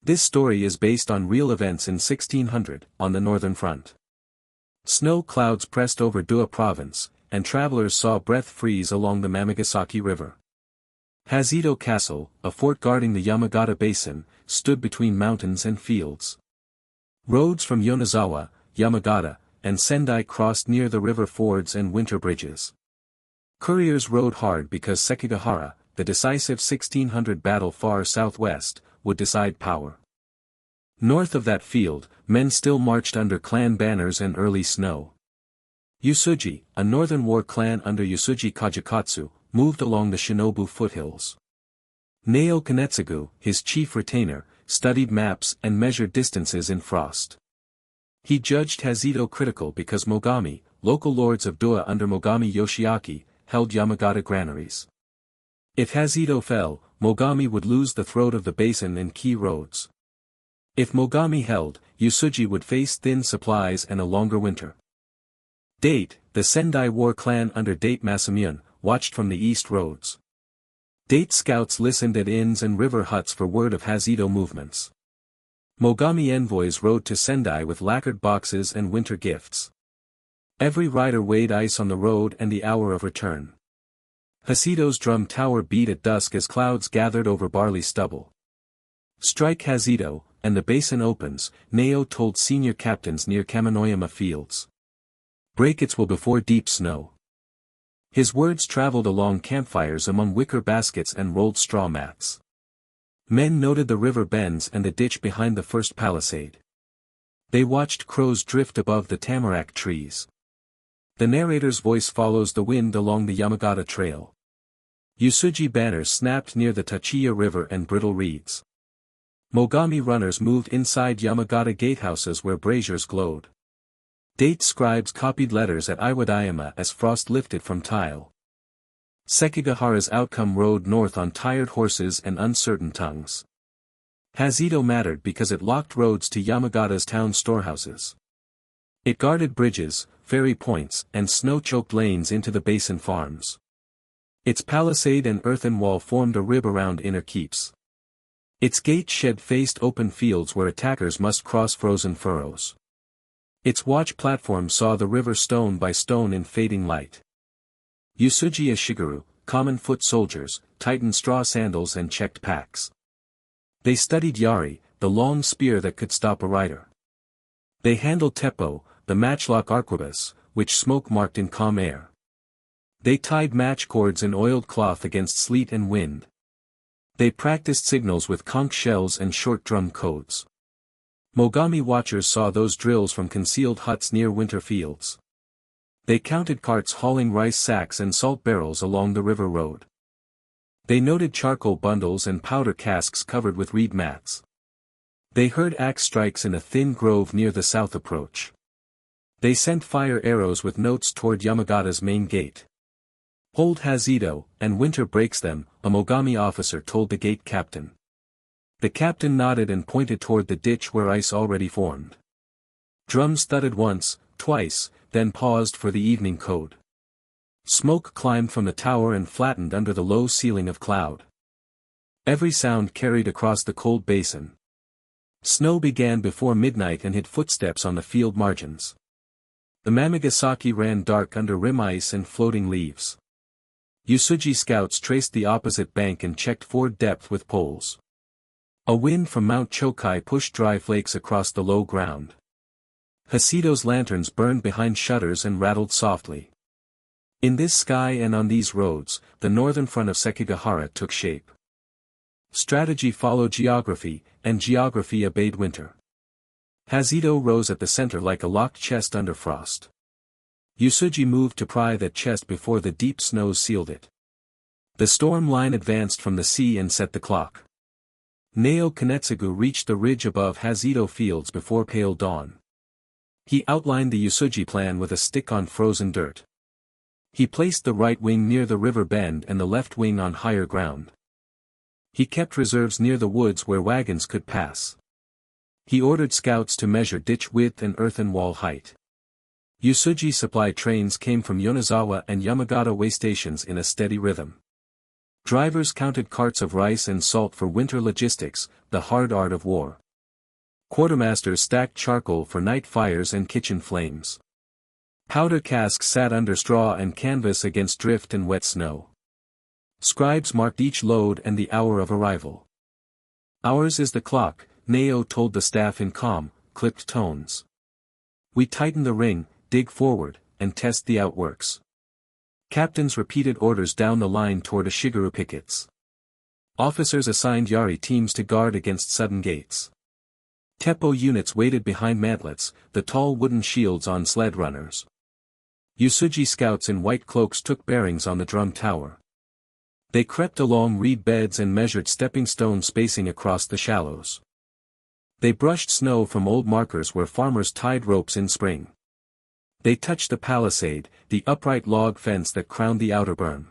This story is based on real events in 1600, on the northern front. Snow clouds pressed over Dewa province, and travelers saw breath freeze along the Yamagasaki River. Hasedo Castle, a fort guarding the Yamagata basin, stood between mountains and fields. Roads from Yonezawa, Yamagata, and Sendai crossed near the river fords and winter bridges. Couriers rode hard because Sekigahara, the decisive 1600 battle far southwest, would decide power. North of that field, men still marched under clan banners and early snow. Uesugi, a northern war clan under Uesugi Kajikatsu, moved along the Shinobu foothills. Naoe Kanetsugu, his chief retainer, studied maps and measured distances in frost. He judged Hasedo critical because Mogami, local lords of Dewa under Mogami Yoshiaki, held Yamagata granaries. If Hasedo fell, Mogami would lose the throat of the basin and key roads. If Mogami held, Uesugi would face thin supplies and a longer winter. Date, the Sendai war clan under Date Masamune, watched from the east roads. Date scouts listened at inns and river huts for word of Hasedo movements. Mogami envoys rode to Sendai with lacquered boxes and winter gifts. Every rider weighed ice on the road and the hour of return. Hasedo's drum tower beat at dusk as clouds gathered over barley stubble. Strike Hasedo, and the basin opens, Naoe told senior captains near Kaminoyama fields. Break its will before deep snow. His words traveled along campfires among wicker baskets and rolled straw mats. Men noted the river bends and the ditch behind the first palisade. They watched crows drift above the tamarack trees. The narrator's voice follows the wind along the Yamagata trail. Uesugi banners snapped near the Tachiya River and brittle reeds. Mogami runners moved inside Yamagata gatehouses where braziers glowed. Date scribes copied letters at Iwadayama as frost lifted from tile. Sekigahara's outcome rode north on tired horses and uncertain tongues. Hasedo mattered because it locked roads to Yamagata's town storehouses. It guarded bridges, ferry points, and snow-choked lanes into the basin farms. Its palisade and earthen wall formed a rib around inner keeps. Its gate shed faced open fields where attackers must cross frozen furrows. Its watch platform saw the river stone by stone in fading light. Uesugi Shigeru, common foot soldiers, tightened straw sandals and checked packs. They studied yari, the long spear that could stop a rider. They handled teppo, the matchlock arquebus, which smoke marked in calm air. They tied match cords in oiled cloth against sleet and wind. They practiced signals with conch shells and short drum codes. Mogami watchers saw those drills from concealed huts near winter fields. They counted carts hauling rice sacks and salt barrels along the river road. They noted charcoal bundles and powder casks covered with reed mats. They heard axe strikes in a thin grove near the south approach. They sent fire arrows with notes toward Yamagata's main gate. Hold Hasedo, and winter breaks them, a Mogami officer told the gate captain. The captain nodded and pointed toward the ditch where ice already formed. Drums thudded once, twice, then paused for the evening code. Smoke climbed from the tower and flattened under the low ceiling of cloud. Every sound carried across the cold basin. Snow began before midnight and hid footsteps on the field margins. The Yamagasaki ran dark under rim ice and floating leaves. Uesugi scouts traced the opposite bank and checked ford depth with poles. A wind from Mount Chokai pushed dry flakes across the low ground. Hasedo's lanterns burned behind shutters and rattled softly. In this sky and on these roads, the northern front of Sekigahara took shape. Strategy followed geography, and geography obeyed winter. Hasedo rose at the center like a locked chest under frost. Uesugi moved to pry that chest before the deep snows sealed it. The storm line advanced from the sea and set the clock. Naoe Kanetsugu reached the ridge above Hasedo fields before pale dawn. He outlined the Uesugi plan with a stick on frozen dirt. He placed the right wing near the river bend and the left wing on higher ground. He kept reserves near the woods where wagons could pass. He ordered scouts to measure ditch width and earthen wall height. Uesugi supply trains came from Yonezawa and Yamagata way stations in a steady rhythm. Drivers counted carts of rice and salt for winter logistics, the hard art of war. Quartermasters stacked charcoal for night fires and kitchen flames. Powder casks sat under straw and canvas against drift and wet snow. Scribes marked each load and the hour of arrival. "Ours is the clock," Naoe told the staff in calm, clipped tones. "We tighten the ring, dig forward, and test the outworks." Captains repeated orders down the line toward the Shigeru pickets. Officers assigned Yari teams to guard against sudden gates. Teppo units waited behind mantlets, the tall wooden shields on sled runners. Uesugi scouts in white cloaks took bearings on the drum tower. They crept along reed beds and measured stepping stone spacing across the shallows. They brushed snow from old markers where farmers tied ropes in spring. They touched the palisade, the upright log fence that crowned the outer berm.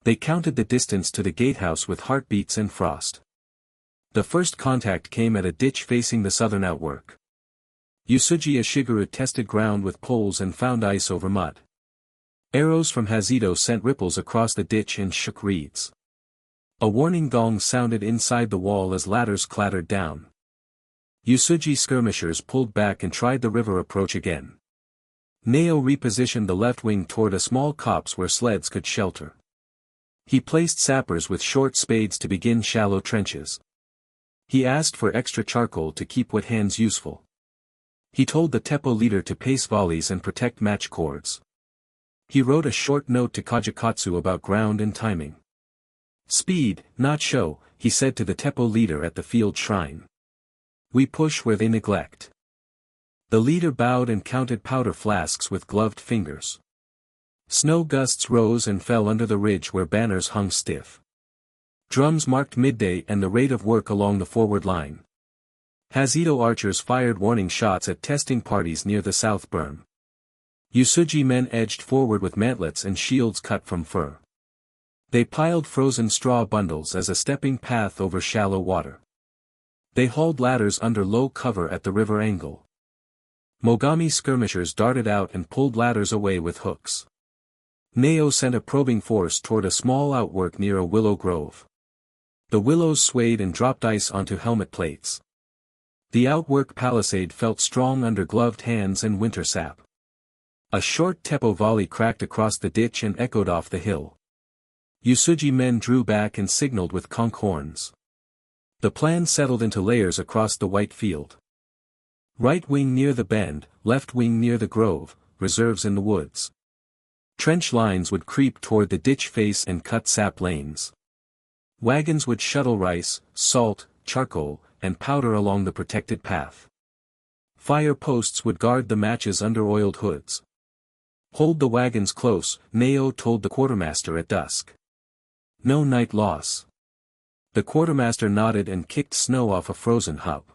They counted the distance to the gatehouse with heartbeats and frost. The first contact came at a ditch facing the southern outwork. Uesugi Shigeru tested ground with poles and found ice over mud. Arrows from Hasedo sent ripples across the ditch and shook reeds. A warning gong sounded inside the wall as ladders clattered down. Uesugi skirmishers pulled back and tried the river approach again. Naoe repositioned the left wing toward a small copse where sleds could shelter. He placed sappers with short spades to begin shallow trenches. He asked for extra charcoal to keep wet hands useful. He told the Teppo leader to pace volleys and protect match cords. He wrote a short note to Kajikatsu about ground and timing. "Speed, not show," he said to the Teppo leader at the field shrine. "We push where they neglect." The leader bowed and counted powder flasks with gloved fingers. Snow gusts rose and fell under the ridge where banners hung stiff. Drums marked midday and the rate of work along the forward line. Hasedo archers fired warning shots at testing parties near the south berm. Uesugi men edged forward with mantlets and shields cut from fur. They piled frozen straw bundles as a stepping path over shallow water. They hauled ladders under low cover at the river angle. Mogami skirmishers darted out and pulled ladders away with hooks. Naoe sent a probing force toward a small outwork near a willow grove. The willows swayed and dropped ice onto helmet plates. The outwork palisade felt strong under gloved hands and winter sap. A short Teppo volley cracked across the ditch and echoed off the hill. Uesugi men drew back and signaled with conch horns. The plan settled into layers across the white field. Right wing near the bend, left wing near the grove, reserves in the woods. Trench lines would creep toward the ditch face and cut sap lanes. Wagons would shuttle rice, salt, charcoal, and powder along the protected path. Fire posts would guard the matches under oiled hoods. "Hold the wagons close," Naoe told the quartermaster at dusk. "No night loss." The quartermaster nodded and kicked snow off a frozen hub.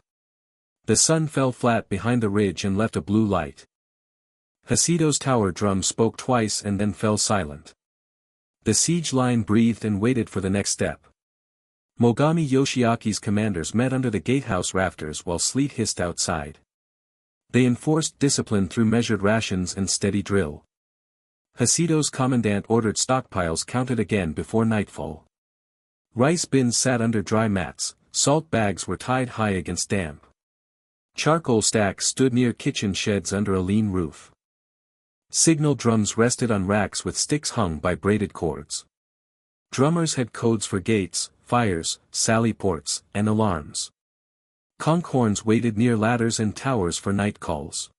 The sun fell flat behind the ridge and left a blue light. Hasedo's tower drum spoke twice and then fell silent. The siege line breathed and waited for the next step. Mogami Yoshiaki's commanders met under the gatehouse rafters while sleet hissed outside. They enforced discipline through measured rations and steady drill. Hasedo's commandant ordered stockpiles counted again before nightfall. Rice bins sat under dry mats, salt bags were tied high against damp. Charcoal stacks stood near kitchen sheds under a lean roof. Signal drums rested on racks with sticks hung by braided cords. Drummers had codes for gates, fires, sally ports, and alarms. Conch horns waited near ladders and towers for night calls.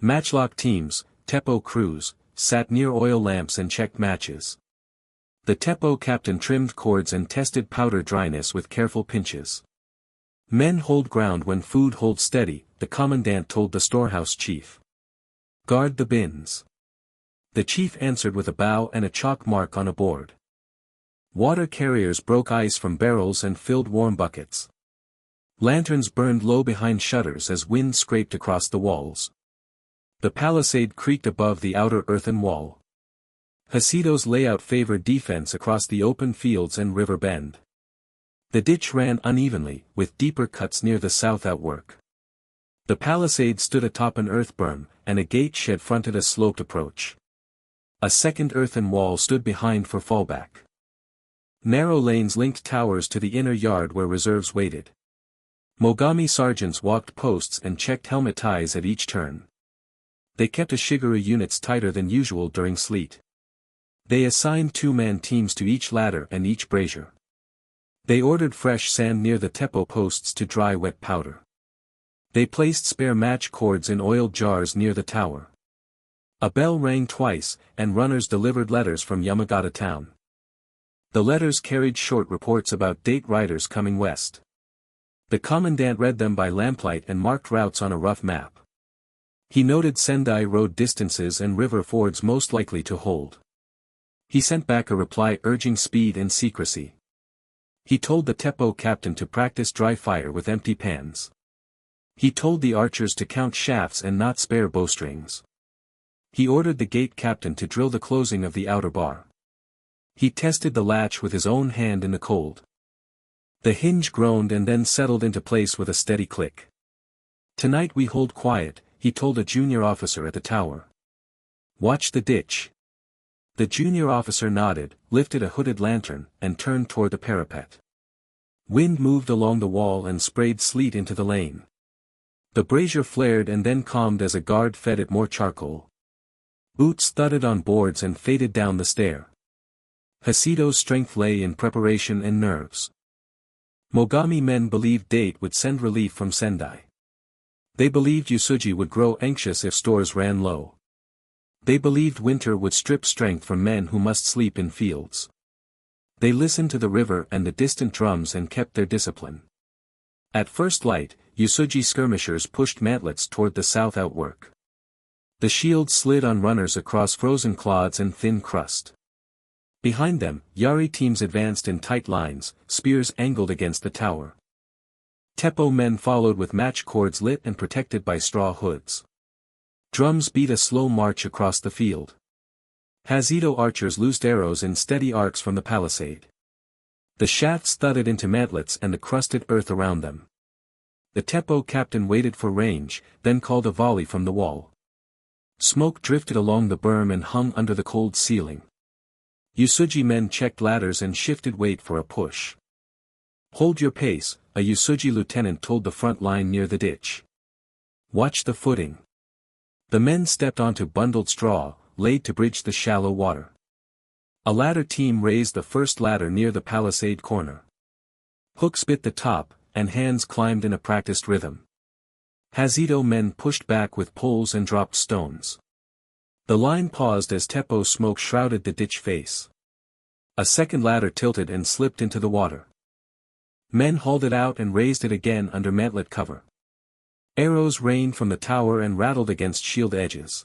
Matchlock teams, Teppo crews, sat near oil lamps and checked matches. The Teppo captain trimmed cords and tested powder dryness with careful pinches. "Men hold ground when food holds steady," the commandant told the storehouse chief. "Guard the bins." The chief answered with a bow and a chalk mark on a board. Water carriers broke ice from barrels and filled warm buckets. Lanterns burned low behind shutters as wind scraped across the walls. The palisade creaked above the outer earthen wall. Hasedo's layout favored defense across the open fields and river bend. The ditch ran unevenly, with deeper cuts near the south outwork. The palisade stood atop an earth berm, and a gate shed fronted a sloped approach. A second earthen wall stood behind for fallback. Narrow lanes linked towers to the inner yard where reserves waited. Mogami sergeants walked posts and checked helmet ties at each turn. They kept Ashiguru units tighter than usual during sleet. They assigned two-man teams to each ladder and each brazier. They ordered fresh sand near the teppo posts to dry wet powder. They placed spare match cords in oiled jars near the tower. A bell rang twice, and runners delivered letters from Yamagata town. The letters carried short reports about date riders coming west. The commandant read them by lamplight and marked routes on a rough map. He noted Sendai road distances and river fords most likely to hold. He sent back a reply urging speed and secrecy. He told the teppo captain to practice dry fire with empty pans. He told the archers to count shafts and not spare bowstrings. He ordered the gate captain to drill the closing of the outer bar. He tested the latch with his own hand in the cold. The hinge groaned and then settled into place with a steady click. "Tonight we hold quiet," he told a junior officer at the tower. "Watch the ditch." The junior officer nodded, lifted a hooded lantern, and turned toward the parapet. Wind moved along the wall and sprayed sleet into the lane. The brazier flared and then calmed as a guard fed it more charcoal. Boots thudded on boards and faded down the stair. Hasedo's strength lay in preparation and nerves. Mogami men believed Date would send relief from Sendai. They believed Uesugi would grow anxious if stores ran low. They believed winter would strip strength from men who must sleep in fields. They listened to the river and the distant drums and kept their discipline. At first light, Uesugi skirmishers pushed mantlets toward the south outwork. The shields slid on runners across frozen clods and thin crust. Behind them, Yari teams advanced in tight lines, spears angled against the tower. Teppo men followed with match cords lit and protected by straw hoods. Drums beat a slow march across the field. Hasedo archers loosed arrows in steady arcs from the palisade. The shafts thudded into mantlets and the crusted earth around them. The teppo captain waited for range, then called a volley from the wall. Smoke drifted along the berm and hung under the cold ceiling. Uesugi men checked ladders and shifted weight for a push. "Hold your pace," a Uesugi lieutenant told the front line near the ditch. "Watch the footing." The men stepped onto bundled straw, laid to bridge the shallow water. A ladder team raised the first ladder near the palisade corner. Hooks bit the top, and hands climbed in a practiced rhythm. Hasedo men pushed back with poles and dropped stones. The line paused as teppo smoke shrouded the ditch face. A second ladder tilted and slipped into the water. Men hauled it out and raised it again under mantlet cover. Arrows rained from the tower and rattled against shield edges.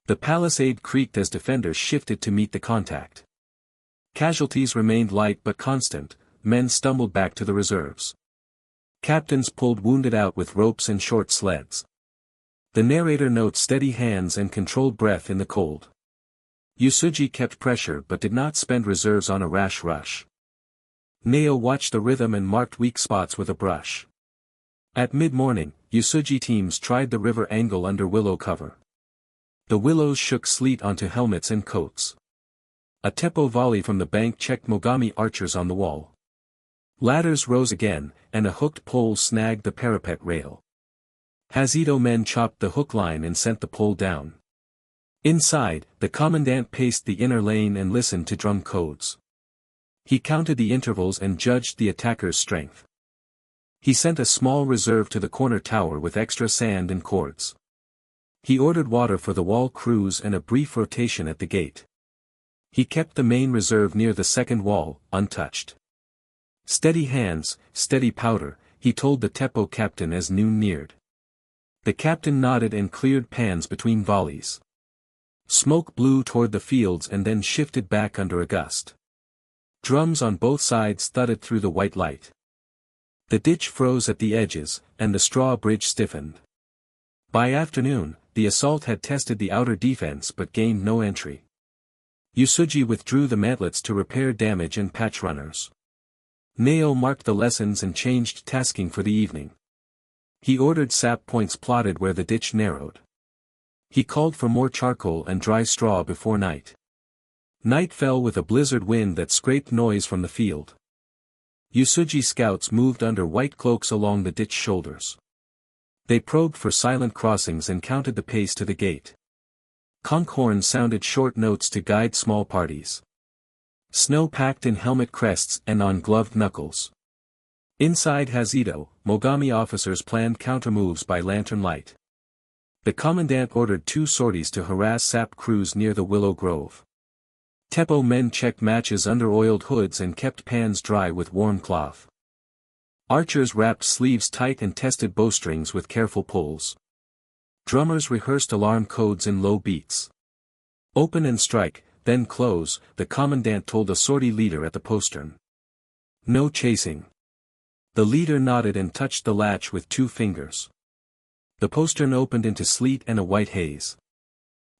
The palisade creaked as defenders shifted to meet the contact. Casualties remained light but constant, men stumbled back to the reserves. Captains pulled wounded out with ropes and short sleds. The narrator notes steady hands and controlled breath in the cold. Uesugi kept pressure but did not spend reserves on a rash rush. Naoe watched the rhythm and marked weak spots with a brush. At mid-morning, Uesugi teams tried the river angle under willow cover. The willows shook sleet onto helmets and coats. A teppo volley from the bank checked Mogami archers on the wall. Ladders rose again, and a hooked pole snagged the parapet rail. Hasedo men chopped the hook line and sent the pole down. Inside, the commandant paced the inner lane and listened to drum codes. He counted the intervals and judged the attacker's strength. He sent a small reserve to the corner tower with extra sand and cords. He ordered water for the wall crews and a brief rotation at the gate. He kept the main reserve near the second wall, untouched. "Steady hands, steady powder," he told the teppo captain as noon neared. The captain nodded and cleared pans between volleys. Smoke blew toward the fields and then shifted back under a gust. Drums on both sides thudded through the white light. The ditch froze at the edges, and the straw bridge stiffened. By afternoon, the assault had tested the outer defense but gained no entry. Uesugi withdrew the mantlets to repair damage and patch runners. Naoe marked the lessons and changed tasking for the evening. He ordered sap points plotted where the ditch narrowed. He called for more charcoal and dry straw before night. Night fell with a blizzard wind that scraped noise from the field. Uesugi scouts moved under white cloaks along the ditch shoulders. They probed for silent crossings and counted the pace to the gate. Conch horns sounded short notes to guide small parties. Snow packed in helmet crests and on gloved knuckles. Inside Hasedo, Mogami officers planned countermoves by lantern light. The commandant ordered 2 sorties to harass sap crews near the willow grove. Teppo men checked matches under oiled hoods and kept pans dry with warm cloth. Archers wrapped sleeves tight and tested bowstrings with careful pulls. Drummers rehearsed alarm codes in low beats. Open and strike, then close, the commandant told a sortie leader at the postern. No chasing. The leader nodded and touched the latch with 2 fingers. The postern opened into sleet and a white haze.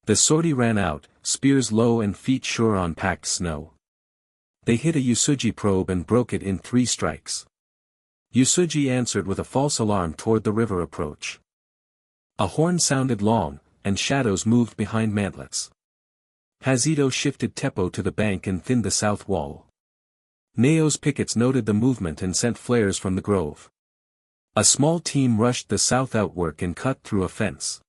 The sortie ran out, spears low and feet sure on packed snow. They hit a Uesugi probe and broke it in 3 strikes. Uesugi answered with a false alarm toward the river approach. A horn sounded long, and shadows moved behind mantlets. Hasedo shifted Teppo to the bank and thinned the south wall. Naoe's pickets noted the movement and sent flares from the grove. A small team rushed the south outwork and cut through a fence.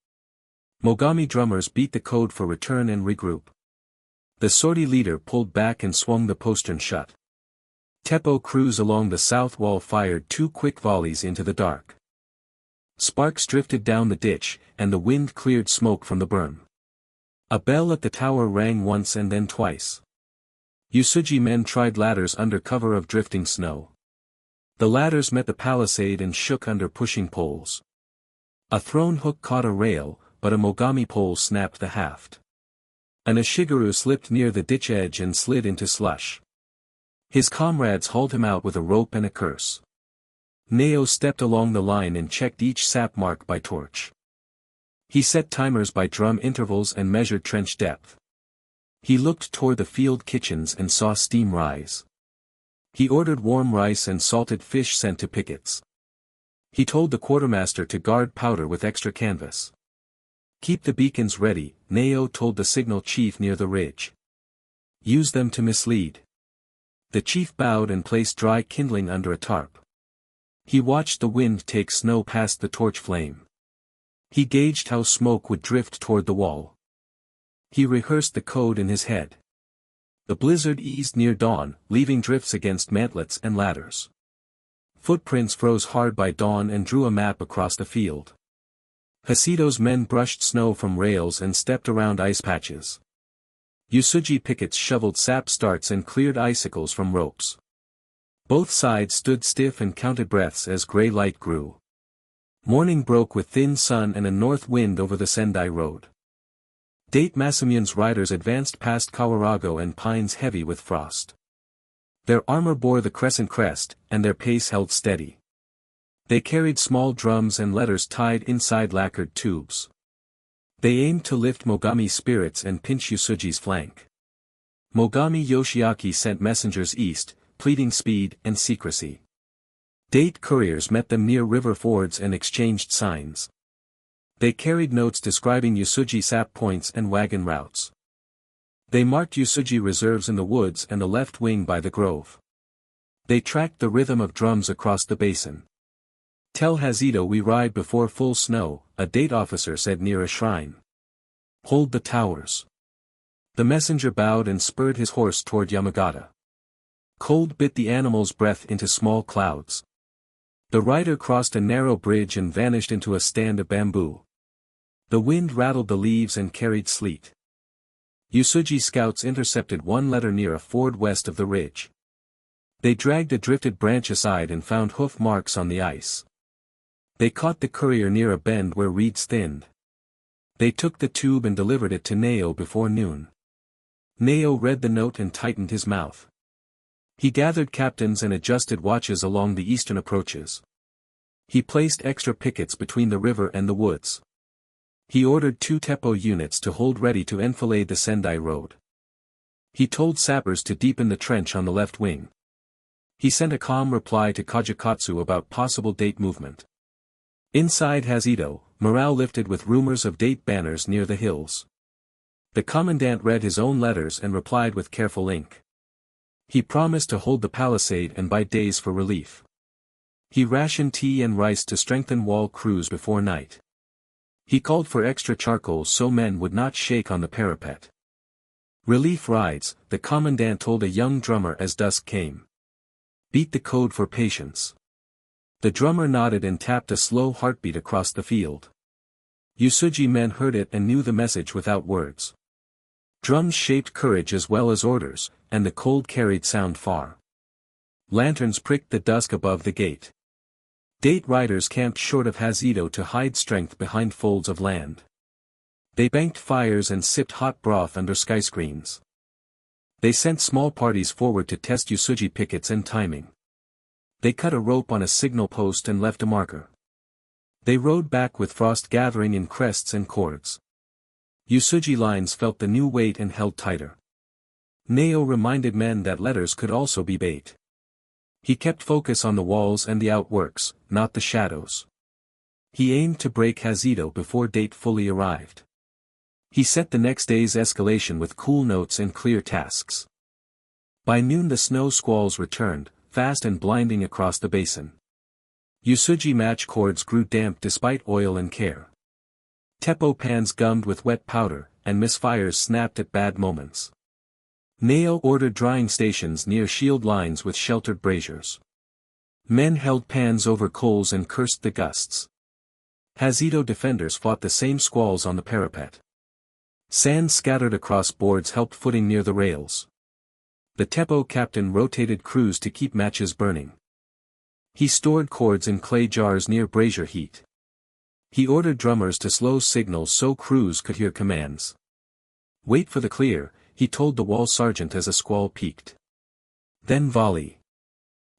Mogami drummers beat the code for return and regroup. The sortie leader pulled back and swung the postern shut. Teppo crews along the south wall fired 2 quick volleys into the dark. Sparks drifted down the ditch, and the wind cleared smoke from the burn. A bell at the tower rang once and then twice. Uesugi men tried ladders under cover of drifting snow. The ladders met the palisade and shook under pushing poles. A thrown hook caught a rail, but a Mogami pole snapped the haft. An Ishigaru slipped near the ditch edge and slid into slush. His comrades hauled him out with a rope and a curse. Naoe stepped along the line and checked each sap mark by torch. He set timers by drum intervals and measured trench depth. He looked toward the field kitchens and saw steam rise. He ordered warm rice and salted fish sent to pickets. He told the quartermaster to guard powder with extra canvas. Keep the beacons ready, Naoe told the signal chief near the ridge. Use them to mislead. The chief bowed and placed dry kindling under a tarp. He watched the wind take snow past the torch flame. He gauged how smoke would drift toward the wall. He rehearsed the code in his head. The blizzard eased near dawn, leaving drifts against mantlets and ladders. Footprints froze hard by dawn and drew a map across the field. Hasedo's men brushed snow from rails and stepped around ice patches. Uesugi pickets shoveled sap starts and cleared icicles from ropes. Both sides stood stiff and counted breaths as gray light grew. Morning broke with thin sun and a north wind over the Sendai road. Date Masamyon's riders advanced past Kawarago and pines heavy with frost. Their armor bore the crescent crest, and their pace held steady. They carried small drums and letters tied inside lacquered tubes. They aimed to lift Mogami's spirits and pinch Uesugi's flank. Mogami Yoshiaki sent messengers east, pleading speed and secrecy. Date couriers met them near river fords and exchanged signs. They carried notes describing Uesugi sap points and wagon routes. They marked Uesugi reserves in the woods and the left wing by the grove. They tracked the rhythm of drums across the basin. Tell Hasedo we ride before full snow, a date officer said near a shrine. Hold the towers. The messenger bowed and spurred his horse toward Yamagata. Cold bit the animal's breath into small clouds. The rider crossed a narrow bridge and vanished into a stand of bamboo. The wind rattled the leaves and carried sleet. Uesugi scouts intercepted one letter near a ford west of the ridge. They dragged a drifted branch aside and found hoof marks on the ice. They caught the courier near a bend where reeds thinned. They took the tube and delivered it to Naoe before noon. Naoe read the note and tightened his mouth. He gathered captains and adjusted watches along the eastern approaches. He placed extra pickets between the river and the woods. He ordered 2 Teppo units to hold ready to enfilade the Sendai road. He told sappers to deepen the trench on the left wing. He sent a calm reply to Kajikatsu about possible date movement. Inside Hasedo, morale lifted with rumors of date banners near the hills. The commandant read his own letters and replied with careful ink. He promised to hold the palisade and buy days for relief. He rationed tea and rice to strengthen wall crews before night. He called for extra charcoal so men would not shake on the parapet. Relief rides, the commandant told a young drummer as dusk came. Beat the code for patience. The drummer nodded and tapped a slow heartbeat across the field. Uesugi men heard it and knew the message without words. Drums shaped courage as well as orders, and the cold carried sound far. Lanterns pricked the dusk above the gate. Date riders camped short of Hasedo to hide strength behind folds of land. They banked fires and sipped hot broth under skyscreens. They sent small parties forward to test Uesugi pickets and timing. They cut a rope on a signal post and left a marker. They rode back with frost gathering in crests and cords. Uesugi lines felt the new weight and held tighter. Naoe reminded men that letters could also be bait. He kept focus on the walls and the outworks, not the shadows. He aimed to break Hasedo before date fully arrived. He set the next day's escalation with cool notes and clear tasks. By noon the snow squalls returned, fast and blinding across the basin. Uesugi match cords grew damp despite oil and care. Teppo pans gummed with wet powder, and misfires snapped at bad moments. Naoe ordered drying stations near shield lines with sheltered braziers. Men held pans over coals and cursed the gusts. Hasedo defenders fought the same squalls on the parapet. Sand scattered across boards helped footing near the rails. The Teppo captain rotated crews to keep matches burning. He stored cords in clay jars near brazier heat. He ordered drummers to slow signals so crews could hear commands. Wait for the clear, he told the wall sergeant as a squall peaked. Then volley.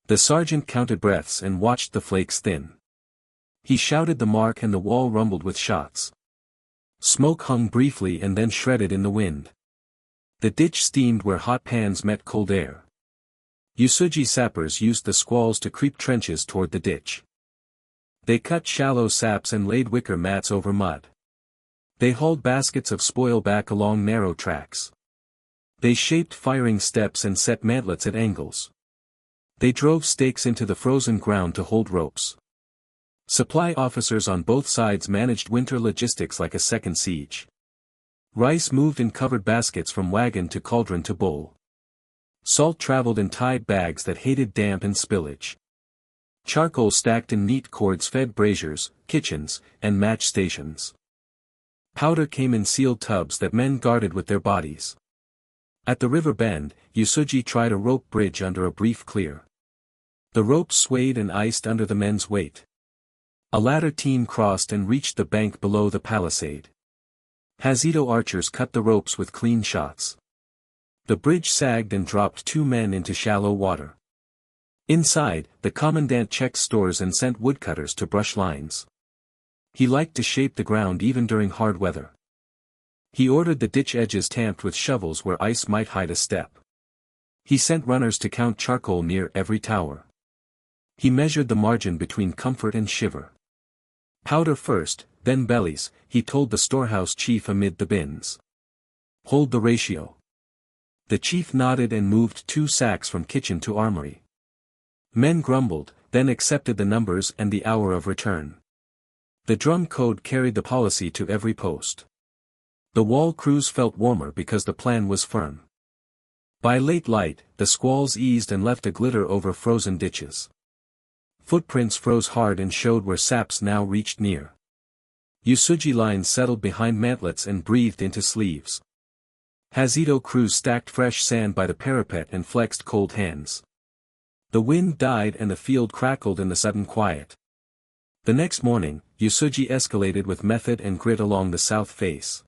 The sergeant counted breaths and watched the flakes thin. He shouted the mark and the wall rumbled with shots. Smoke hung briefly and then shredded in the wind. The ditch steamed where hot pans met cold air. Uesugi sappers used the squalls to creep trenches toward the ditch. They cut shallow saps and laid wicker mats over mud. They hauled baskets of spoil back along narrow tracks. They shaped firing steps and set mantlets at angles. They drove stakes into the frozen ground to hold ropes. Supply officers on both sides managed winter logistics like a second siege. Rice moved in covered baskets from wagon to cauldron to bowl. Salt traveled in tied bags that hated damp and spillage. Charcoal stacked in neat cords fed braziers, kitchens, and match stations. Powder came in sealed tubs that men guarded with their bodies. At the river bend, Uesugi tried a rope bridge under a brief clear. The ropes swayed and iced under the men's weight. A ladder team crossed and reached the bank below the palisade. Hasedo archers cut the ropes with clean shots. The bridge sagged and dropped 2 men into shallow water. Inside, the commandant checked stores and sent woodcutters to brush lines. He liked to shape the ground even during hard weather. He ordered the ditch edges tamped with shovels where ice might hide a step. He sent runners to count charcoal near every tower. He measured the margin between comfort and shiver. Powder first, then bellies, he told the storehouse chief amid the bins. Hold the ratio. The chief nodded and moved 2 sacks from kitchen to armory. Men grumbled, then accepted the numbers and the hour of return. The drum code carried the policy to every post. The wall crews felt warmer because the plan was firm. By late light, the squalls eased and left a glitter over frozen ditches. Footprints froze hard and showed where saps now reached near. Uesugi lines settled behind mantlets and breathed into sleeves. Hasedo crews stacked fresh sand by the parapet and flexed cold hands. The wind died and the field crackled in the sudden quiet. The next morning, Uesugi escalated with method and grit along the south face.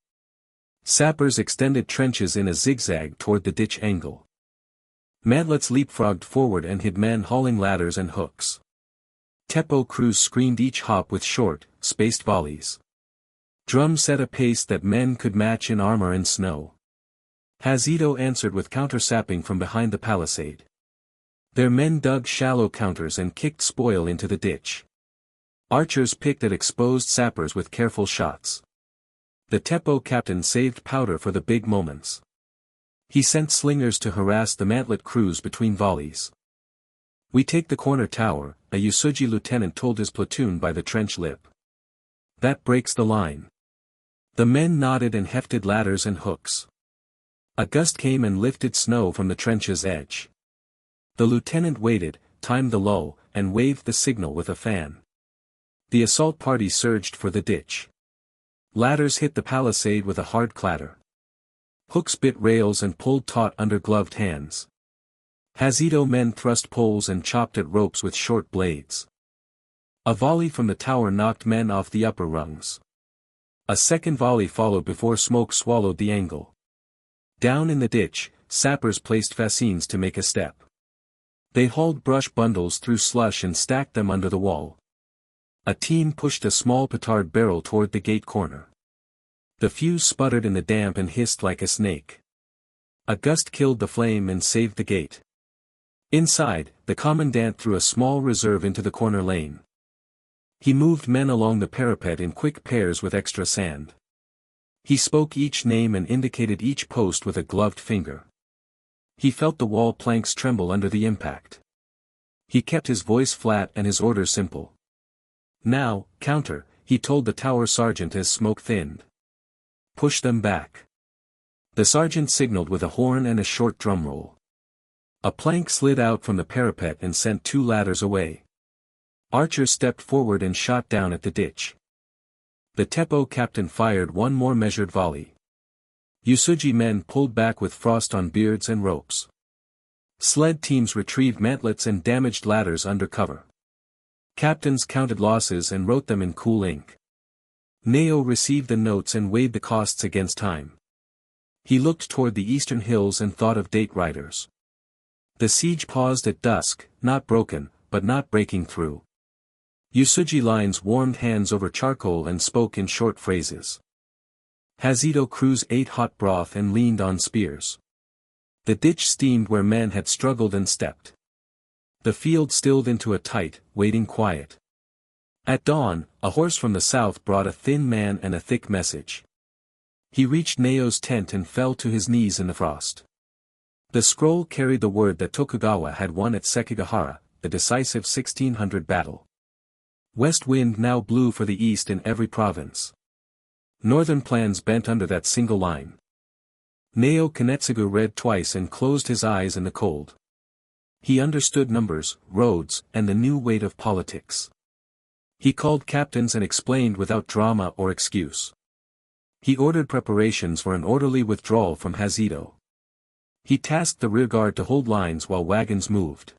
Sappers extended trenches in a zigzag toward the ditch angle. Mantlets leapfrogged forward and hid men hauling ladders and hooks. Teppo crews screened each hop with short, spaced volleys. Drums set a pace that men could match in armor and snow. Hasedo answered with counter-sapping from behind the palisade. Their men dug shallow counters and kicked spoil into the ditch. Archers picked at exposed sappers with careful shots. The Teppo captain saved powder for the big moments. He sent slingers to harass the mantlet crews between volleys. "We take the corner tower," a Uesugi lieutenant told his platoon by the trench lip. "That breaks the line." The men nodded and hefted ladders and hooks. A gust came and lifted snow from the trench's edge. The lieutenant waited, timed the lull, and waved the signal with a fan. The assault party surged for the ditch. Ladders hit the palisade with a hard clatter. Hooks bit rails and pulled taut under gloved hands. Hasedo men thrust poles and chopped at ropes with short blades. A volley from the tower knocked men off the upper rungs. A second volley followed before smoke swallowed the angle. Down in the ditch, sappers placed fascines to make a step. They hauled brush bundles through slush and stacked them under the wall. A team pushed a small petard barrel toward the gate corner. The fuse sputtered in the damp and hissed like a snake. A gust killed the flame and saved the gate. Inside, the commandant threw a small reserve into the corner lane. He moved men along the parapet in quick pairs with extra sand. He spoke each name and indicated each post with a gloved finger. He felt the wall planks tremble under the impact. He kept his voice flat and his orders simple. "Now, counter," he told the tower sergeant as smoke thinned. "Push them back." The sergeant signaled with a horn and a short drum roll. A plank slid out from the parapet and sent 2 ladders away. Archers stepped forward and shot down at the ditch. The Teppo captain fired one more measured volley. Uesugi men pulled back with frost on beards and ropes. Sled teams retrieved mantlets and damaged ladders under cover. Captains counted losses and wrote them in cool ink. Naoe received the notes and weighed the costs against time. He looked toward the eastern hills and thought of date riders. The siege paused at dusk, not broken, but not breaking through. Uesugi lines warmed hands over charcoal and spoke in short phrases. Hasedo crews ate hot broth and leaned on spears. The ditch steamed where men had struggled and stepped. The field stilled into a tight, waiting quiet. At dawn, a horse from the south brought a thin man and a thick message. He reached Naoe's tent and fell to his knees in the frost. The scroll carried the word that Tokugawa had won at Sekigahara, the decisive 1600 battle. West wind now blew for the east in every province. Northern plans bent under that single line. Naoe Kanetsugu read twice and closed his eyes in the cold. He understood numbers, roads, and the new weight of politics. He called captains and explained without drama or excuse. He ordered preparations for an orderly withdrawal from Hasedo. He tasked the rearguard to hold lines while wagons moved.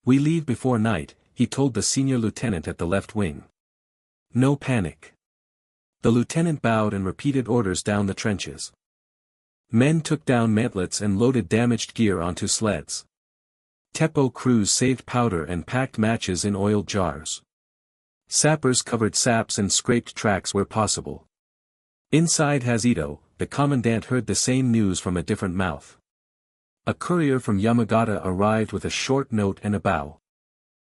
"We leave before night," he told the senior lieutenant at the left wing. "No panic." The lieutenant bowed and repeated orders down the trenches. Men took down mantlets and loaded damaged gear onto sleds. Teppo crews saved powder and packed matches in oiled jars. Sappers covered saps and scraped tracks where possible. Inside Hasedo, the commandant heard the same news from a different mouth. A courier from Yamagata arrived with a short note and a bow.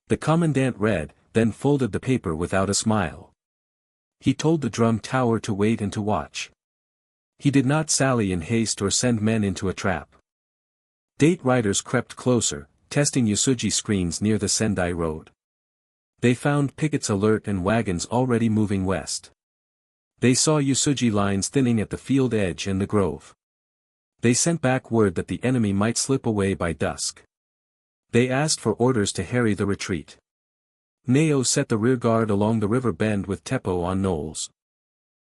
The commandant read, then folded the paper without a smile. He told the drum tower to wait and to watch. He did not sally in haste or send men into a trap. Date riders crept closer, testing Uesugi screens near the Sendai road. They found pickets alert and wagons already moving west. They saw Uesugi lines thinning at the field edge and the grove. They sent back word that the enemy might slip away by dusk. They asked for orders to harry the retreat. Naoe set the rearguard along the river bend with Teppo on knolls.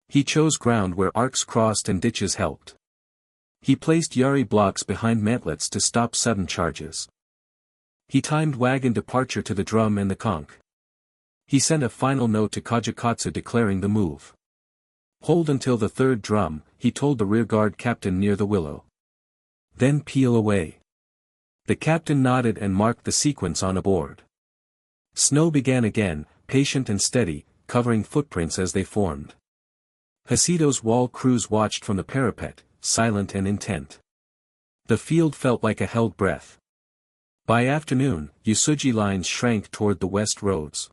He chose ground where arcs crossed and ditches helped. He placed yari blocks behind mantlets to stop sudden charges. He timed wagon departure to the drum and the conch. He sent a final note to Kajikatsu declaring the move. "Hold until the third drum," he told the rearguard captain near the willow. "Then peel away." The captain nodded and marked the sequence on a board. Snow began again, patient and steady, covering footprints as they formed. Hasedo's wall crews watched from the parapet, silent and intent. The field felt like a held breath. By afternoon, Uesugi lines shrank toward the west roads.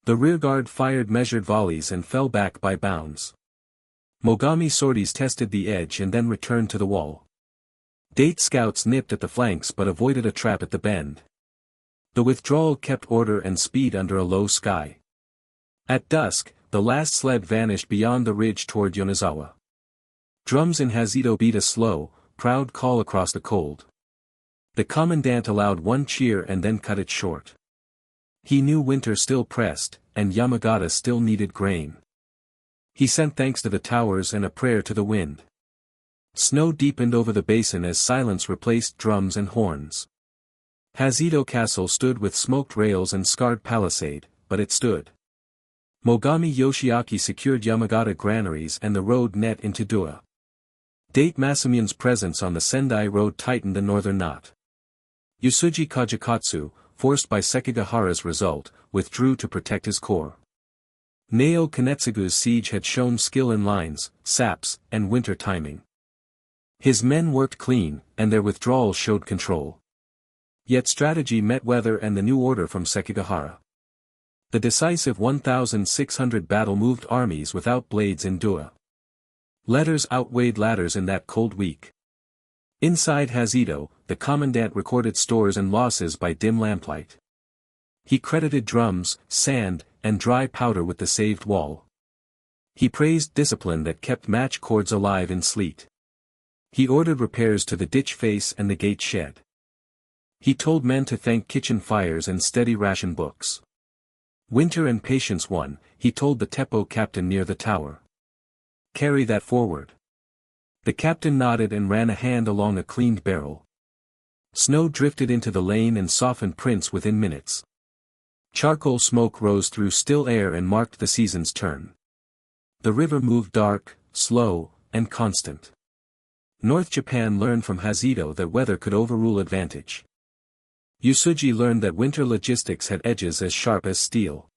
The rearguard fired measured volleys and fell back by bounds. Mogami sorties tested the edge and then returned to the wall. Date scouts nipped at the flanks but avoided a trap at the bend. The withdrawal kept order and speed under a low sky. At dusk, the last sled vanished beyond the ridge toward Yonezawa. Drums in Hasedo beat a slow, proud call across the cold. The commandant allowed one cheer and then cut it short. He knew winter still pressed, and Yamagata still needed grain. He sent thanks to the towers and a prayer to the wind. Snow deepened over the basin as silence replaced drums and horns. Hasedo Castle stood with smoked rails and scarred palisade, but it stood. Mogami Yoshiaki secured Yamagata granaries and the road net into Dewa. Date Masamune's presence on the Sendai road tightened the northern knot. Uesugi Kajikatsu, forced by Sekigahara's result, withdrew to protect his corps. Naoe Kanetsugu's siege had shown skill in lines, saps, and winter timing. His men worked clean, and their withdrawal showed control. Yet strategy met weather and the new order from Sekigahara. The decisive 1,600 battle moved armies without blades in Dewa. Letters outweighed ladders in that cold week. Inside Hasedo, the commandant recorded stores and losses by dim lamplight. He credited drums, sand, and dry powder with the saved wall. He praised discipline that kept match cords alive in sleet. He ordered repairs to the ditch face and the gate shed. He told men to thank kitchen fires and steady ration books. Winter and patience won, he told the Teppo captain near the tower. Carry that forward. The captain nodded and ran a hand along a cleaned barrel. Snow drifted into the lane and softened prints within minutes. Charcoal smoke rose through still air and marked the season's turn. The river moved dark, slow, and constant. North Japan learned from Hasedo that weather could overrule advantage. Uesugi learned that winter logistics had edges as sharp as steel.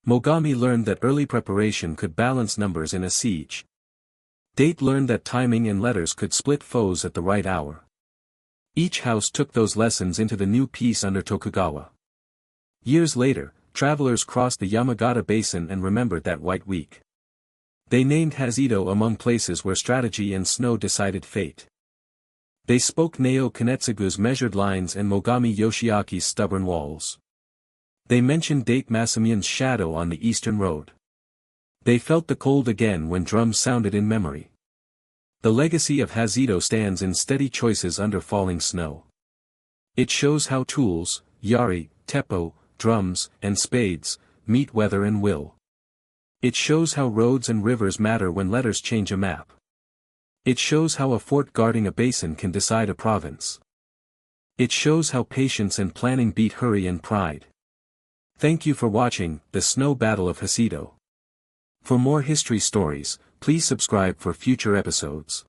Mogami learned that early preparation could balance numbers in a siege. Date learned that timing and letters could split foes at the right hour. Each house took those lessons into the new peace under Tokugawa. Years later, travelers crossed the Yamagata Basin and remembered that white week. They named Hasedo among places where strategy and snow decided fate. They spoke Naoe Kanetsugu's measured lines and Mogami Yoshiaki's stubborn walls. They mentioned Date Masamune's shadow on the eastern road. They felt the cold again when drums sounded in memory. The legacy of Hasedo stands in steady choices under falling snow. It shows how tools, yari, teppo, drums, and spades, meet weather and will. It shows how roads and rivers matter when letters change a map. It shows how a fort guarding a basin can decide a province. It shows how patience and planning beat hurry and pride. Thank you for watching The Snow Battle of Hasedo. For more history stories, please subscribe for future episodes.